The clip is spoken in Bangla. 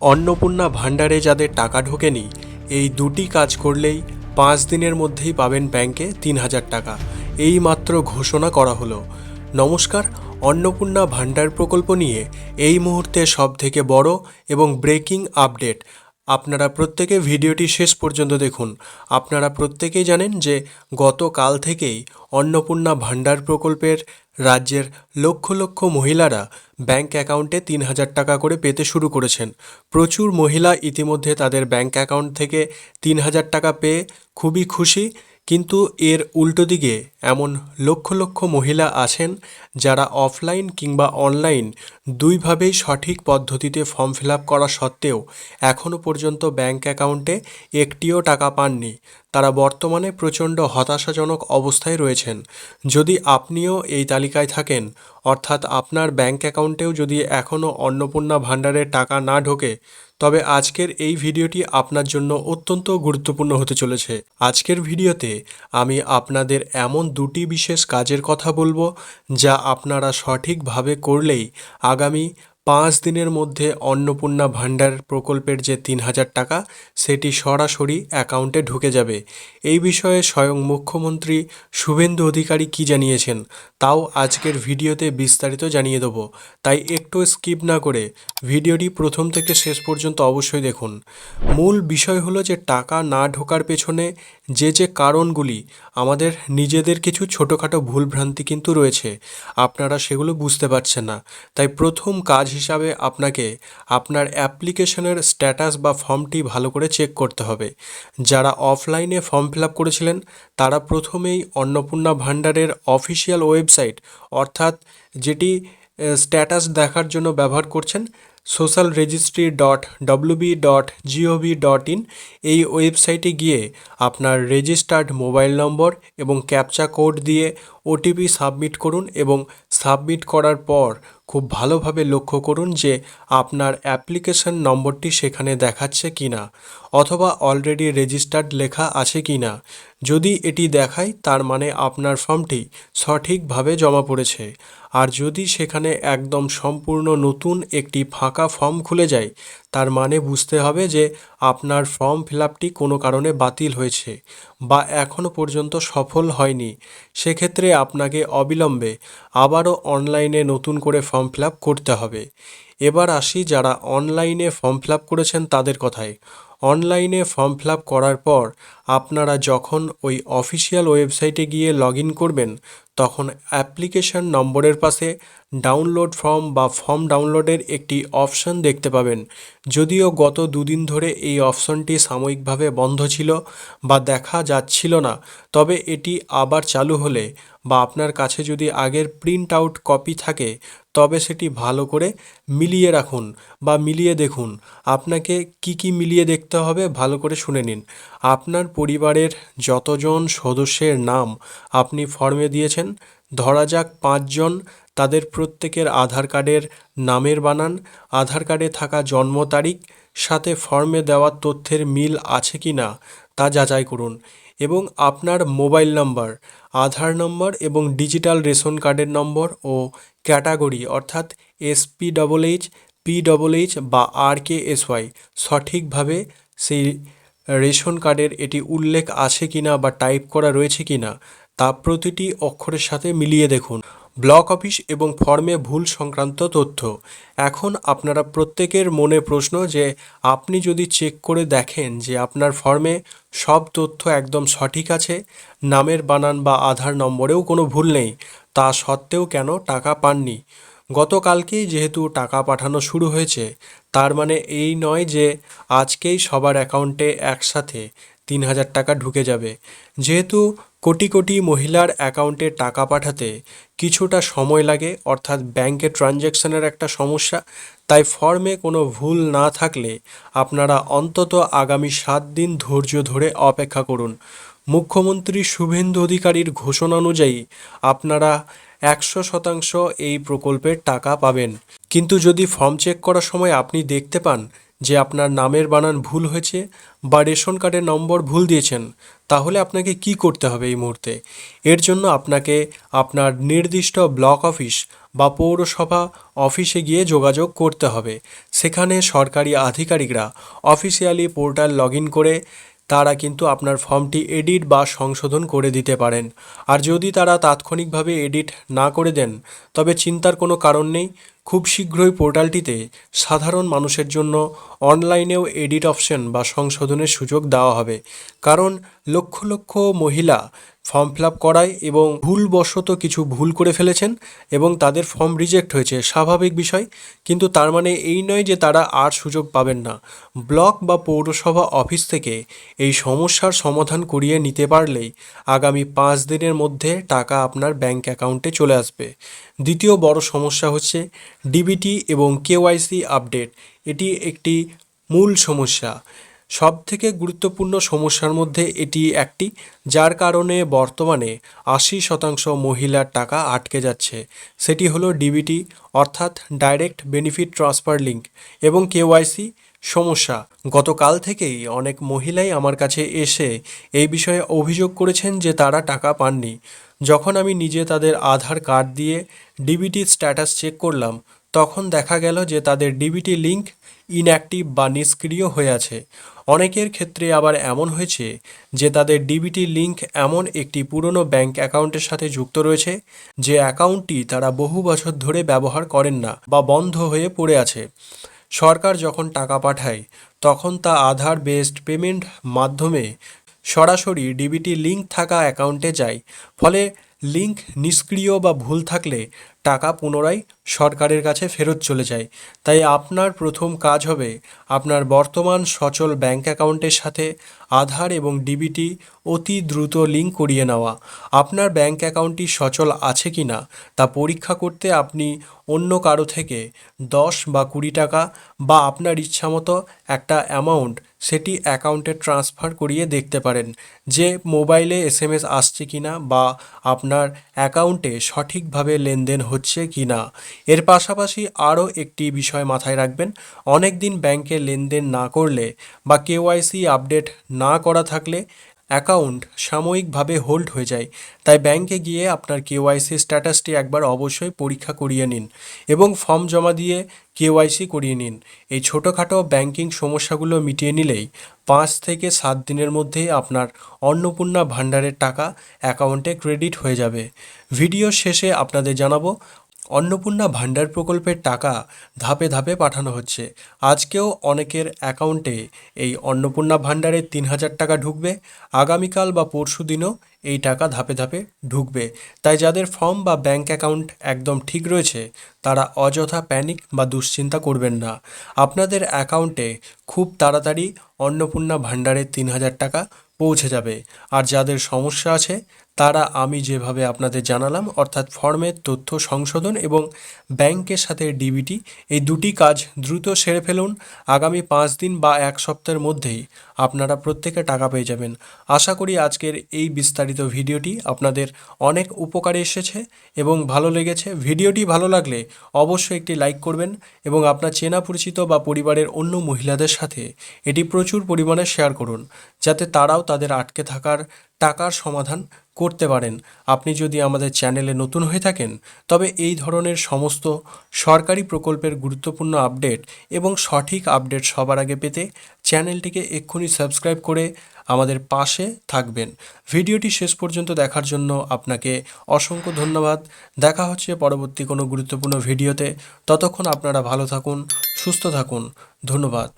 অন্নপূর্ণা ভাণ্ডারে যাদের টাকা ঢোকেনি এই দুটি কাজ করলেই 5 দিনের মধ্যেই পাবেন ব্যাংকে 3,000 টাকা। এই মাত্র ঘোষণা করা হলো। নমস্কার, অন্নপূর্ণা ভাণ্ডার প্রকল্প নিয়ে এই মুহূর্তে সবথেকে বড় এবং ব্রেকিং আপডেট। আপনারা প্রত্যেকে ভিডিওটি শেষ পর্যন্ত দেখুন। আপনারা প্রত্যেকেই জানেন যে গতকাল থেকেই অন্নপূর্ণা ভাণ্ডার প্রকল্পের রাজ্যের লক্ষ লক্ষ মহিলারা ব্যাংক অ্যাকাউন্টে 3,000 টাকা করে পেতে শুরু করেছেন। প্রচুর মহিলা ইতিমধ্যে তাদের ব্যাংক অ্যাকাউন্ট থেকে 3,000 টাকা পেয়ে খুবই খুশি, কিন্তু এর উল্টো দিকে এমন লক্ষ লক্ষ মহিলা আছেন যারা অফলাইন কিংবা অনলাইন দুইভাবেই সঠিক পদ্ধতিতে ফর্ম ফিল আপ করা সত্ত্বেও এখনও পর্যন্ত ব্যাংক অ্যাকাউন্টে একটিও টাকা পাননি। তারা বর্তমানে প্রচণ্ড হতাশাজনক অবস্থায় রয়েছেন। যদি আপনিও এই তালিকায় থাকেন, অর্থাৎ আপনার ব্যাংক অ্যাকাউন্টেও যদি এখনও অন্নপূর্ণা ভাণ্ডারের টাকা না ঢোকে, তবে আজকের এই ভিডিওটি আপনার জন্য অত্যন্ত গুরুত্বপূর্ণ হতে চলেছে। আজকের ভিডিওতে আমি আপনাদের এমন দুটি বিশেষ কাজের কথা বলবো যা আপনারা সঠিকভাবে করলেই আগামী 5 দিনের মধ্যে অন্নপূর্ণা ভাণ্ডার প্রকল্পের যে 3,000 টাকা সেটি সরাসরি অ্যাকাউন্টে ঢুকে যাবে। এই বিষয়ে স্বয়ং মুখ্যমন্ত্রী শুভেন্দু অধিকারী কী জানিয়েছেন তাও আজকের ভিডিওতে বিস্তারিত জানিয়ে দেবো, তাই একটু স্কিপ না করে ভিডিওটি প্রথম থেকে শেষ পর্যন্ত অবশ্যই দেখুন। মূল বিষয় হলো যে টাকা না ঢোকার পেছনে যে কারণগুলি, আমাদের নিজেদের কিছু ছোটোখাটো ভুলভ্রান্তি কিন্তু রয়েছে, আপনারা সেগুলো বুঝতে পারছেন না। তাই প্রথম কাজ হিসাবে আপনাকে আপনার অ্যাপ্লিকেশনের স্ট্যাটাস বা ফর্মটি ভালো করে চেক করতে হবে। যারা অফলাইনে ফর্ম ফিল আপ করেছিলেন তারা প্রথমেই অন্নপূর্ণা ভাণ্ডারের অফিসিয়াল ওয়েবসাইট, অর্থাৎ যেটি স্ট্যাটাস দেখার জন্য ব্যবহার করছেন, socialregistry.wb.gov.in, এই ওয়েবসাইটে গিয়ে আপনার রেজিস্টার্ড মোবাইল নম্বর এবং ক্যাপচা কোড দিয়ে ওটিপি সাবমিট করুন এবং সাবমিট করার পর খুব ভালোভাবে লক্ষ্য করুন যে আপনার অ্যাপ্লিকেশন নম্বরটি সেখানে দেখাচ্ছে কি না, অথবা অলরেডি রেজিস্টার্ড লেখা আছে কি না। যদি এটি দেখায় তার মানে আপনার ফর্মটি সঠিকভাবে জমা পড়েছে, আর যদি সেখানে একদম সম্পূর্ণ নতুন একটি ফাঁকা ফর্ম খুলে যায় তার মানে বুঝতে হবে যে আপনার ফর্ম ফিল আপটি কোনো কারণে বাতিল হয়েছে বা এখনও পর্যন্ত সফল হয়নি। সেক্ষেত্রে আপনাকে অবিলম্বে আবারও অনলাইনে নতুন করে ফর্ম ফিল আপ করতে হবে। এবার আসি যারা অনলাইনে ফর্ম ফিল আপ করেছেন তাদের কথায়। অনলাইনে ফর্ম ফিল আপ করার পর আপনারা যখন ওই অফিসিয়াল ওয়েবসাইটে গিয়ে লগ ইন করবেন, তখন অ্যাপ্লিকেশন নম্বরের পাশে ডাউনলোড ফর্ম বা ফর্ম ডাউনলোডের একটি অপশন দেখতে পাবেন। যদিও গত দুদিন ধরে এই অপশনটি সাময়িকভাবে বন্ধ ছিল বা দেখা যাচ্ছিল না, তবে এটি আবার চালু হলে বা আপনার কাছে যদি আগের প্রিন্ট আউট কপি থাকে তবে সেটি ভালো করে মিলিয়ে রাখুন বা মিলিয়ে দেখুন। আপনাকে কি মিলিয়ে দেখতে হবে ভালো করে শুনে নিন। আপনার পরিবারের যতজন সদস্যের নাম আপনি ফর্মে দিয়েছেন, ধরা যাক 5 জন, তাদের প্রত্যেকের আধার কার্ডের নামের বানান, আধার কার্ডে থাকা জন্ম তারিখ সাথে ফর্মে দেওয়া তথ্যের মিল আছে কি না তা যাচাই করুন। এবং আপনার মোবাইল নম্বর, আধার নম্বর এবং ডিজিটাল রেশন কার্ডের নম্বর ও ক্যাটাগরি, অর্থাৎ SPHH, PHH বা RKSY সঠিকভাবে সেই রেশন কার্ডের এটি উল্লেখ আছে কিনা বা টাইপ করা রয়েছে কিনা তা প্রতিটি অক্ষরের সাথে মিলিয়ে দেখুন। ব্লক অফিস এবং ফর্মে ভুল সংক্রান্ত তথ্য। এখন আপনারা প্রত্যেকের মনে প্রশ্ন যে আপনি যদি চেক করে দেখেন যে আপনার ফর্মে সব তথ্য একদম সঠিক আছে, নামের বানান বা আধার নম্বরেও কোনো ভুল নেই, তা সত্ত্বেও কেন টাকা পাননি? গতকালকেই যেহেতু টাকা পাঠানো শুরু হয়েছে, তার মানে এই নয় যে আজকেই সবার অ্যাকাউন্টে একসাথে 3,000 টাকা ঢুকে যাবে। যেহেতু কোটি কোটি মহিলার অ্যাকাউন্টে টাকা পাঠাতে কিছুটা সময় লাগে, অর্থাৎ ব্যাংকে ট্রানজ্যাকশানের একটা সমস্যা, তাই ফর্মে কোনো ভুল না থাকলে আপনারা অন্তত আগামী 7 দিন ধৈর্য ধরে অপেক্ষা করুন। মুখ্যমন্ত্রী শুভেন্দু অধিকারীর ঘোষণা অনুযায়ী আপনারা 100% এই প্রকল্পের টাকা পাবেন। কিন্তু যদি ফর্ম চেক করার সময় আপনি দেখতে পান যে আপনার নামের বানান ভুল হয়েছে বা রেশন কার্ডের নম্বর ভুল দিয়েছেন, তাহলে আপনাকে কি করতে হবে এই মুহূর্তে? এর জন্য আপনাকে আপনার নির্দিষ্ট ব্লক অফিস বা পৌরসভা অফিসে গিয়ে যোগাযোগ করতে হবে। সেখানে সরকারি আধিকারিকরা অফিসিয়ালি পোর্টাল লগ ইন করে তারা কিন্তু আপনার ফর্মটি এডিট বা সংশোধন করে দিতে পারেন। আর যদি তারা তাৎক্ষণিকভাবে এডিট না করে দেন তবে চিন্তার কোনো কারণ নেই, খুব শীঘ্রই পোর্টালটিতে সাধারণ মানুষের জন্য অনলাইনেও এডিট অপশন বা সংশোধনের সুযোগ দেওয়া হবে। কারণ লক্ষ লক্ষ মহিলা ফর্ম ফিল আপ করায় এবং ভুলবশত কিছু ভুল করে ফেলেছেন এবং তাদের ফর্ম রিজেক্ট হয়েছে, স্বাভাবিক বিষয়। কিন্তু তার মানে এই নয় যে তারা আর সুযোগ পাবেন না। ব্লক বা পৌরসভা অফিস থেকে এই সমস্যার সমাধান করিয়ে নিতে পারলেই আগামী 5 দিনের মধ্যে টাকা আপনার ব্যাংক অ্যাকাউন্টে চলে আসবে। দ্বিতীয় বড় সমস্যা হচ্ছে ডিবিটি এবং কেওয়াইসি আপডেট। এটি একটি মূল সমস্যা, সবথেকে গুরুত্বপূর্ণ সমস্যার মধ্যে এটি একটি, যার কারণে বর্তমানে 80% মহিলার টাকা আটকে যাচ্ছে। সেটি হলো ডিবিটি অর্থাৎ ডাইরেক্ট বেনিফিট ট্রান্সফার লিঙ্ক এবং কেওয়াইসি সমস্যা। গতকাল থেকেই অনেক মহিলাই আমার কাছে এসে এই বিষয়ে অভিযোগ করেছেন যে তারা টাকা পাননি। যখন আমি নিজে তাদের আধার কার্ড দিয়ে ডিবিটির স্ট্যাটাস চেক করলাম তখন দেখা গেল যে তাদের ডিবিটি লিঙ্ক ইনঅ্যাক্টিভ বা নিষ্ক্রিয় হয়ে আছে। অনেকের ক্ষেত্রে আবার এমন হয়েছে যে তাদের ডিবিটি লিঙ্ক এমন একটি পুরনো ব্যাংক অ্যাকাউন্টের সাথে যুক্ত রয়েছে যে অ্যাকাউন্টটি তারা বহু বছর ধরে ব্যবহার করেন না বা বন্ধ হয়ে পড়ে আছে। সরকার যখন টাকা পাঠায় তখন তা আধার বেসড পেমেন্ট মাধ্যমে সরাসরি ডিবিটি লিঙ্ক থাকা অ্যাকাউন্টে যায়। ফলে লিঙ্ক নিষ্ক্রিয় বা ভুল থাকলে টাকা পুনরায় সরকারের কাছে ফেরত চলে যায়। তাই আপনার প্রথম কাজ হবে আপনার বর্তমান সচল ব্যাংক অ্যাকাউন্টের সাথে আধার এবং ডিবিটি অতি দ্রুত লিঙ্ক করিয়ে নেওয়া। আপনার ব্যাংক অ্যাকাউন্টটি সচল আছে কি না তা পরীক্ষা করতে আপনি অন্য কারো থেকে 10 বা 20 টাকা বা আপনার ইচ্ছামতো একটা অ্যামাউন্ট সেটি অ্যাকাউন্টে ট্রান্সফার করিয়ে দেখতে পারেন যে মোবাইলে এসএমএস আসছে কিনা বা আপনার অ্যাকাউন্টে সঠিকভাবে লেনদেন হচ্ছে কিনা। এর পাশাপাশি আরও একটি বিষয় মাথায় রাখবেন, অনেক দিন ব্যাংকে লেনদেন না করলে বা কেওয়াইসি আপডেট না করা থাকলে অ্যাকাউন্ট সাময়িকভাবে হোল্ড হয়ে যায়। তাই ব্যাংকে গিয়ে আপনার কেওয়াইসি স্ট্যাটাসটি একবার অবশ্যই পরীক্ষা করিয়ে নিন এবং ফর্ম জমা দিয়ে কেওয়াইসি করিয়ে নিন। এই ছোটোখাটো ব্যাংকিং সমস্যাগুলো মিটিয়ে নিলেই 5 থেকে 7 দিনের মধ্যেই আপনার অন্নপূর্ণা ভাণ্ডারের টাকা অ্যাকাউন্টে ক্রেডিট হয়ে যাবে। ভিডিও শেষে আপনাদের জানাবো অন্নপূর্ণা ভাণ্ডার প্রকল্পের টাকা ধাপে ধাপে পাঠানো হচ্ছে। আজকেও অনেকের অ্যাকাউন্টে এই অন্নপূর্ণা ভাণ্ডারের 3000 টাকা ঢুকবে, আগামীকাল বা পরশু দিনও এই টাকা ধাপে ধাপে ঢুকবে। তাই যাদের ফর্ম বা ব্যাংক অ্যাকাউন্ট একদম ঠিক রয়েছে তারা অযথা প্যানিক বা দুশ্চিন্তা করবেন না। আপনাদের অ্যাকাউন্টে খুব তাড়াতাড়ি অন্নপূর্ণা ভাণ্ডারের 3000 টাকা পৌঁছে যাবে। আর যাদের সমস্যা আছে তারা আমি যেভাবে আপনাদের জানালাম অর্থাৎ ফর্মের তথ্য সংশোধন এবং ব্যাংকের সাথে ডিবিটি, এই দুটি কাজ দ্রুত সেরে ফেলুন। আগামী 5 দিন বা 1 সপ্তাহের মধ্যেই আপনারা প্রত্যেকে টাকা পেয়ে যাবেন। আশা করি আজকের এই বিস্তারিত ভিডিওটি আপনাদের অনেক উপকারে এসেছে এবং ভালো লেগেছে। ভিডিওটি ভালো লাগলে অবশ্যই একটি লাইক করবেন এবং আপনার চেনা পরিচিত বা পরিবারের অন্য মহিলাদের সাথে এটি প্রচুর পরিমাণে শেয়ার করুন যাতে তারাও তাদের আটকে থাকার টাকার সমাধান করতে পারেন। আপনি যদি আমাদের চ্যানেলে নতুন হয়ে থাকেন তবে এই ধরনের সমস্ত সরকারি প্রকল্পের গুরুত্বপূর্ণ আপডেট এবং সঠিক আপডেট সবার আগে পেতে চ্যানেলটিকে এক্ষুনি সাবস্ক্রাইব করে আমাদের পাশে থাকবেন। ভিডিওটি শেষ পর্যন্ত দেখার জন্য আপনাকে অসংখ্য ধন্যবাদ। দেখা হচ্ছে পরবর্তী কোনো গুরুত্বপূর্ণ ভিডিওতে। ততক্ষণ আপনারা ভালো থাকুন, সুস্থ থাকুন। ধন্যবাদ।